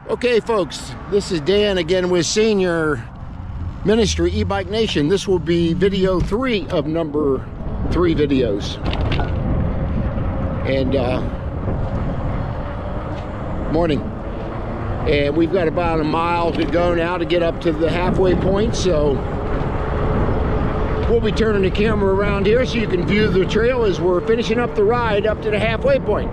Okay folks, this is Dan again with Senior Ministry E-Bike Nation. This will be video 3 of number 3 videos. And morning. And we've got about a mile to go now to get up to the halfway point, so we'll be turning the camera around here so you can view the trail as we're finishing up the ride up to the halfway point.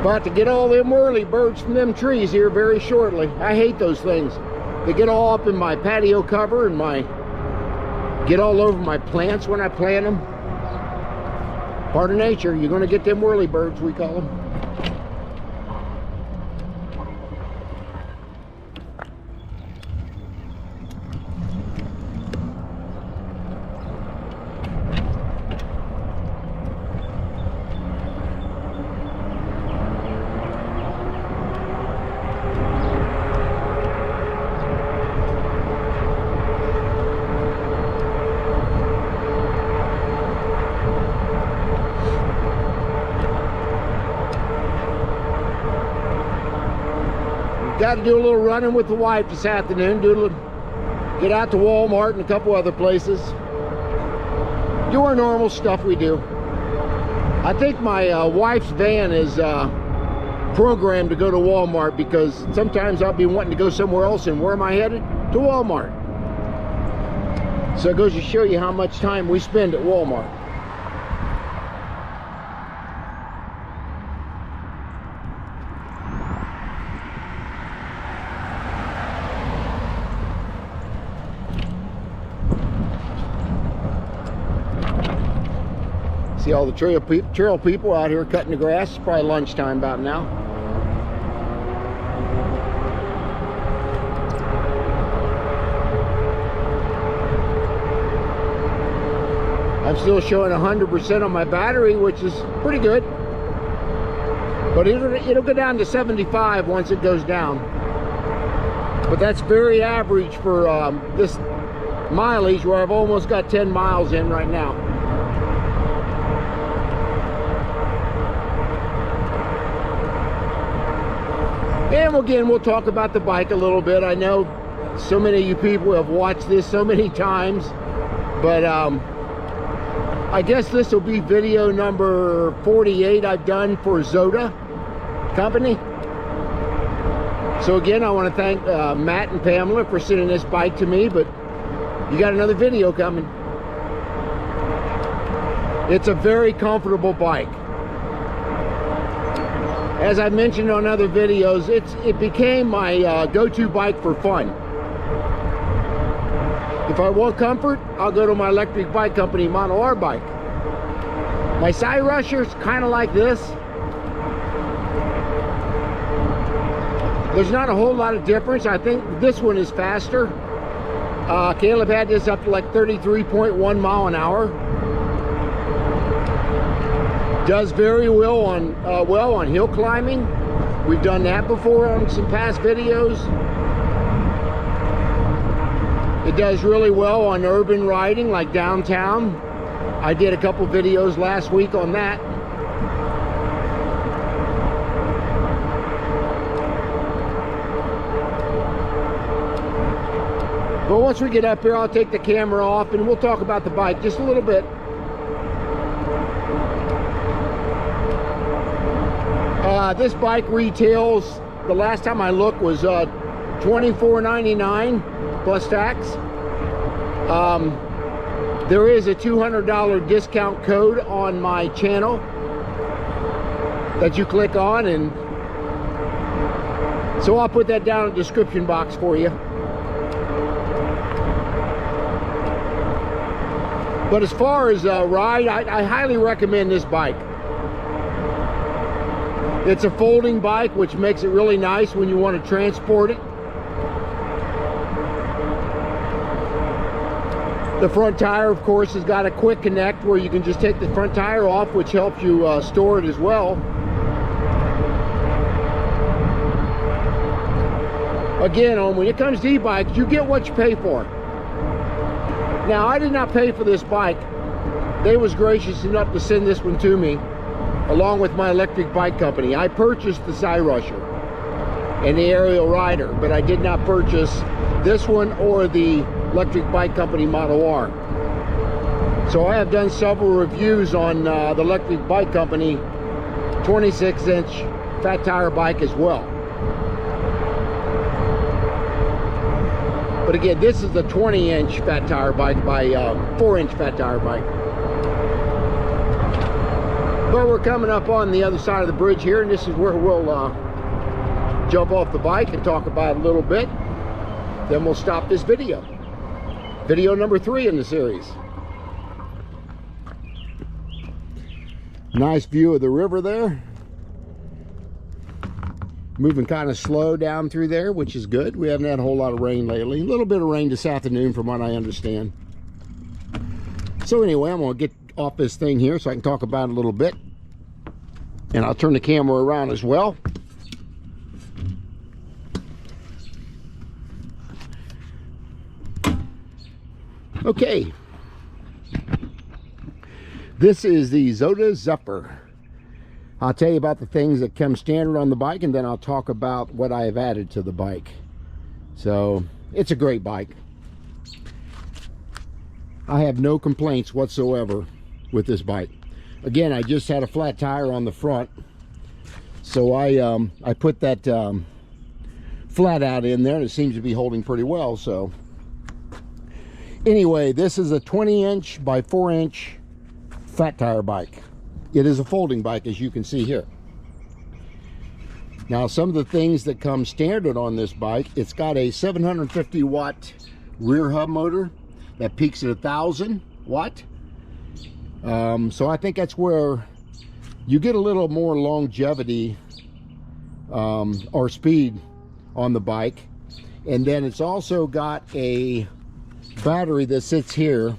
About to get all them whirly birds from them trees here very shortly. I hate those things. They get all up in my patio cover and get all over my plants when I plant them. Part of nature. You're going to get them whirly birds, we call them. Got to do a little running with the wife this afternoon. Get out to Walmart and a couple other places. Do our normal stuff we do. I think my wife's van is programmed to go to Walmart because sometimes I'll be wanting to go somewhere else, and where am I headed? To Walmart. So it goes to show you how much time we spend at Walmart. See all the trail people out here cutting the grass. It's probably lunchtime about now. I'm still showing 100% on my battery, which is pretty good. But it'll go down to 75 once it goes down. But that's very average for this mileage, where I've almost got 10 miles in right now. And again, we'll talk about the bike a little bit. I know so many of you people have watched this so many times, but I guess this will be video number 48 I've done for Zota company. So again, I want to thank Matt and Pamela for sending this bike to me, but you got another video coming. It's a very comfortable bike. As I mentioned on other videos, it became my go-to bike for fun. If I want comfort, I'll go to my electric bike company, Model R bike. My side rusher's kind of like this. There's not a whole lot of difference. I think this one is faster. Caleb had this up to like 33.1 mile an hour. Does very well on hill climbing. We've done that before on some past videos. It does really well on urban riding, like downtown. I did a couple videos last week on that. But once we get up here, I'll take the camera off and we'll talk about the bike just a little bit. This bike retails, the last time I looked, was $24.99 plus tax. There is a $200 discount code on my channel that you click on, and so I'll put that down in the description box for you. But as far as ride, I highly recommend this bike. It's a folding bike, which makes it really nice when you want to transport it. The front tire, of course, has got a quick connect where you can just take the front tire off, which helps you store it as well. Again, when it comes to e-bikes, you get what you pay for. Now, I did not pay for this bike. They was gracious enough to send this one to me, along with my electric bike company. I purchased the Zyrusher and the Aerial Rider, but I did not purchase this one or the electric bike company Model R. So I have done several reviews on the electric bike company 26-inch fat tire bike as well. But again, this is a 20-inch fat tire bike by 4-inch fat tire bike. But we're coming up on the other side of the bridge here, and this is where we'll jump off the bike and talk about it a little bit. Then we'll stop this video. Video number 3 in the series. Nice view of the river there. Moving kind of slow down through there, which is good. We haven't had a whole lot of rain lately. A little bit of rain this afternoon from what I understand. So anyway, I'm going to get off this thing here so I can talk about it a little bit. And I'll turn the camera around as well. Okay. This is the Zota Zephyr. I'll tell you about the things that come standard on the bike, and then I'll talk about what I have added to the bike. So, it's a great bike. I have no complaints whatsoever with this bike. Again, I just had a flat tire on the front, so I put that flat out in there, and it seems to be holding pretty well. So anyway, this is a 20-inch by 4-inch fat tire bike. It is a folding bike, as you can see here. Now, some of the things that come standard on this bike, it's got a 750 watt rear hub motor that peaks at 1,000 watt. So I think that's where you get a little more longevity or speed on the bike. And then it's also got a battery that sits here.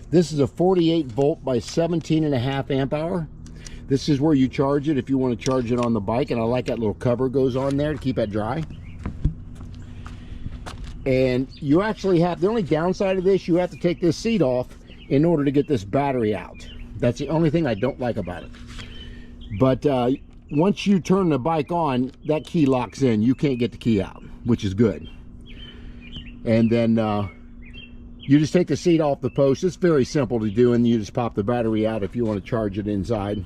This is a 48 volt by 17.5 amp hour. This is where you charge it if you want to charge it on the bike, and I like that little cover goes on there to keep it dry. And you actually have, the only downside of this, you have to take this seat off in order to get this battery out. That's the only thing I don't like about it. But once you turn the bike on, that key locks in. You can't get the key out, which is good. And then you just take the seat off the post. It's very simple to do, and you just pop the battery out if you want to charge it inside.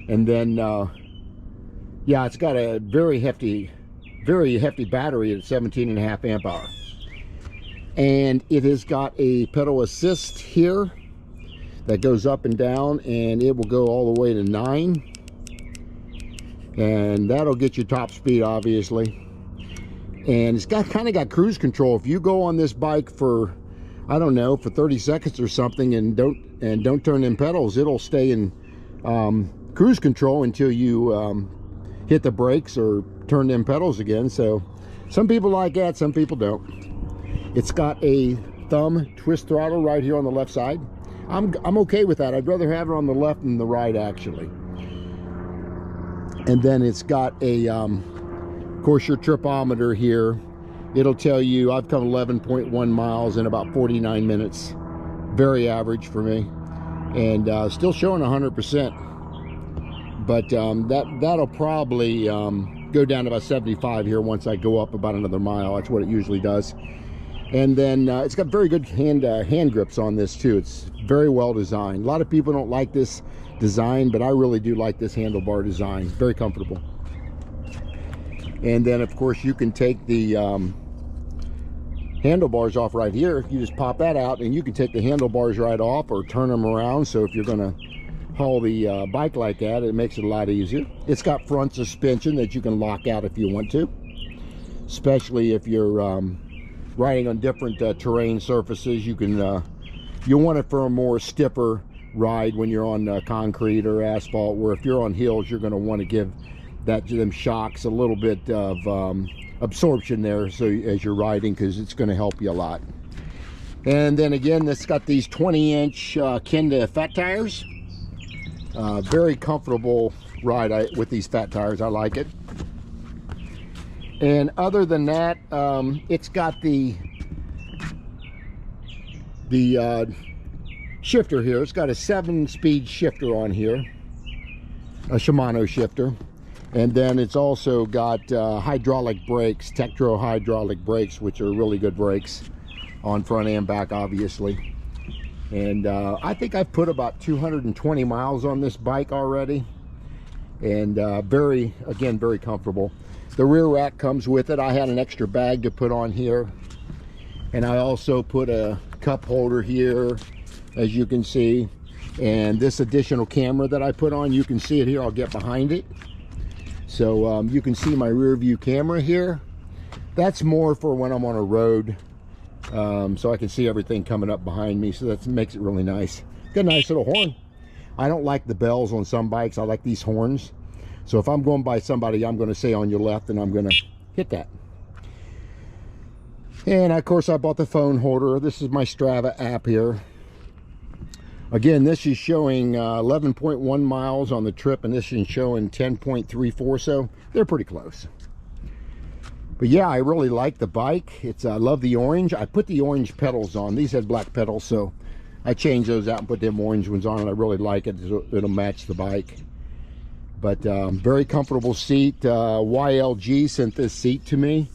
And then, yeah, it's got a very hefty battery at 17.5 amp hour. And it has got a pedal assist here that goes up and down, and it will go all the way to 9. And that'll get you top speed, obviously. And it's got kind of got cruise control. If you go on this bike for, I don't know, for 30 seconds or something, and don't turn in pedals, it'll stay in cruise control until you hit the brakes or turn them pedals again. So some people like that, some people don't. It's got a thumb twist throttle right here on the left side. I'm okay with that. I'd rather have it on the left than the right, actually. And then it's got a of course, your tripometer here, it'll tell you I've come 11.1 miles in about 49 minutes. Very average for me, and still showing 100%. But that'll probably go down to about 75 here once I go up about another mile. That's what it usually does. And then it's got very good hand grips on this too. It's very well designed. A lot of people don't like this design, but I really do like this handlebar design. Very comfortable. And then of course you can take the handlebars off right here. You just pop that out, and you can take the handlebars right off or turn them around. So if you're gonna haul the bike like that, it makes it a lot easier. It's got front suspension that you can lock out if you want to, especially if you're riding on different terrain surfaces. You can you'll want it for a more stiffer ride when you're on concrete or asphalt, where if you're on hills, you're going to want to give them shocks a little bit of absorption there, so as you're riding, because it's going to help you a lot. And then again, this got these 20-inch Kenda fat tires. Very comfortable ride with these fat tires. I like it. And other than that, it's got the shifter here. It's got a 7-speed shifter on here, a Shimano shifter. And then it's also got hydraulic brakes, Tektro hydraulic brakes, which are really good brakes on front and back, obviously. And I think I've put about 220 miles on this bike already. And very comfortable. The rear rack comes with it. I had an extra bag to put on here. And I also put a cup holder here, as you can see. And this additional camera that I put on, you can see it here. I'll get behind it. So you can see my rear view camera here. That's more for when I'm on a road. So I can see everything coming up behind me. So that makes it really nice. Got a nice little horn. I don't like the bells on some bikes. I like these horns. So if I'm going by somebody, I'm going to say on your left, and I'm going to hit that. And of course, I bought the phone holder. This is my Strava app here. Again, this is showing 11.1 miles on the trip, and this is showing 10.34, so they're pretty close. But yeah, I really like the bike. I love the orange. I put the orange pedals on. These had black pedals, so I changed those out and put them orange ones on, and I really like it. It'll match the bike. But very comfortable seat. YLG sent this seat to me,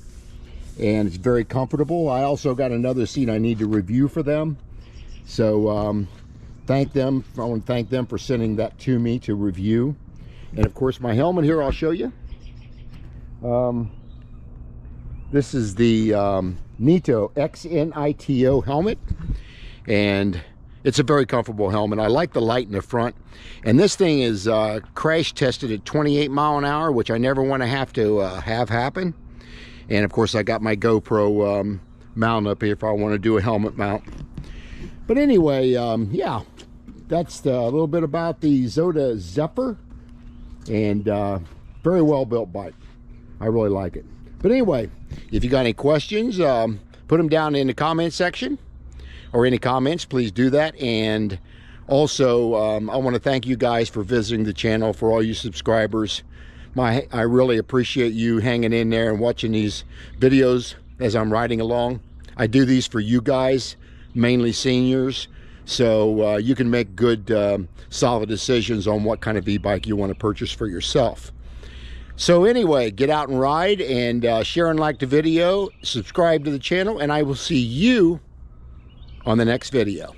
and it's very comfortable. I also got another seat I need to review for them. So thank them. I want to thank them for sending that to me to review. And of course, my helmet here, I'll show you. This is the Nito XNITO helmet, and it's a very comfortable helmet. I like the light in the front, and this thing is crash tested at 28 mile an hour, which I never want to have happen. And of course, I got my GoPro mount up here if I want to do a helmet mount. But anyway, yeah, that's a little bit about the Zota Zephyr, and very well built bike. I really like it. But anyway, if you got any questions, put them down in the comment section, or any comments, please do that. And also, I want to thank you guys for visiting the channel, for all you subscribers. I really appreciate you hanging in there and watching these videos as I'm riding along. I do these for you guys, mainly seniors, so you can make good, solid decisions on what kind of e-bike you want to purchase for yourself. So anyway, get out and ride, and share and like the video, subscribe to the channel, and I will see you on the next video.